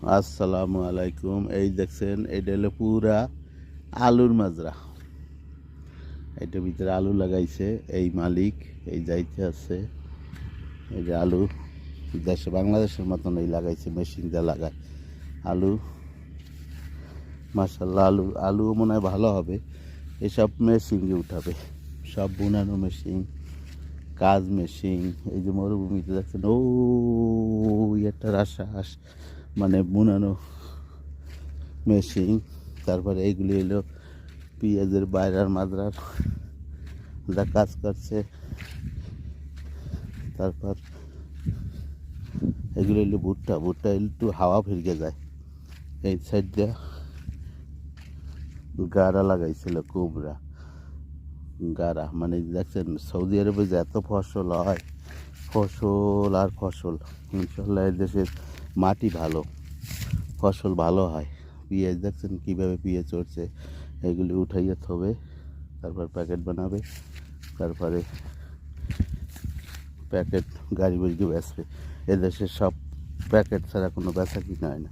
আসসালামু আলাইকুম। এই দেখছেন, এটা হলো পুরা আলুর মাজরা। এটার ভিতরে আলু লাগাইছে এই মালিক, এই যাইতে আছে। এই যে আলু দেশে বাংলাদেশের মতন এই লাগাইছে, মেশিন দিয়ে লাগায় আলু। মাশাল্লাহ, আলু মনে হয় ভালো হবে। এসব মেশিনে উঠাবে, সব বুনানো মেশিন, কাজ মেশিন। এই যে মরুভূমিতে দেখছেন, ও একটা রাশাস মানে বুনানো মেশিন। তারপরে এইগুলি হলো পেঁয়াজের বাইরার মাজরার যা কাজ করছে। তারপর এগুলো হলো ভুট্টা একটু হাওয়া ফিরকে যায়। এই সাইড দিয়ে গাড়া লাগাইছিল, কুমড়া গাড়া। মানে দেখছেন সৌদি আরবে যে এত ফসল হয়, ফসল আর ফসল। ইনশাল্লাহ এই দেশের মাটি ভালো, ফসল ভালো হয়। পেঁয়াজ দেখছেন কীভাবে পেঁয়াজ চড়ছে, এগুলি উঠাইয়া থবে, তারপর প্যাকেট বানাবে, তারপরে প্যাকেট গাড়ি বাড়িকে বেচবে। এদেশের সব প্যাকেট ছাড়া কোনো বেচা কিনা হয় না।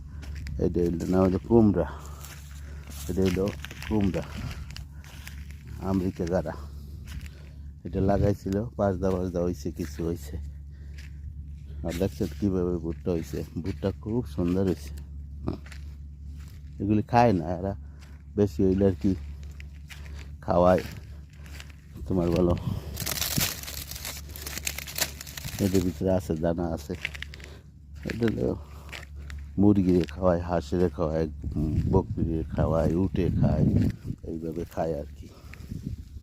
এটা হইলো না হলো কুমড়া, এটা হইলো কুমড়া আমেরিকা গাড়া। এটা লাগাইছিল, পাঁচদা হয়েছে, কিছু হয়েছে। আর দেখছেন কীভাবে ভুট্টা হয়েছে, ভুট্টা খুব সুন্দর হয়েছে। এগুলি খায় না এরা, বেশি হইলে আর কি খাওয়ায় তোমার বলো। এদের ভিতরে আছে দানা আছে। এটা মুরগিরে খাওয়ায়, হাঁসেরে খাওয়ায়, বকরিরে খাওয়ায়, উটে খায়, এইভাবে খায় আর কি।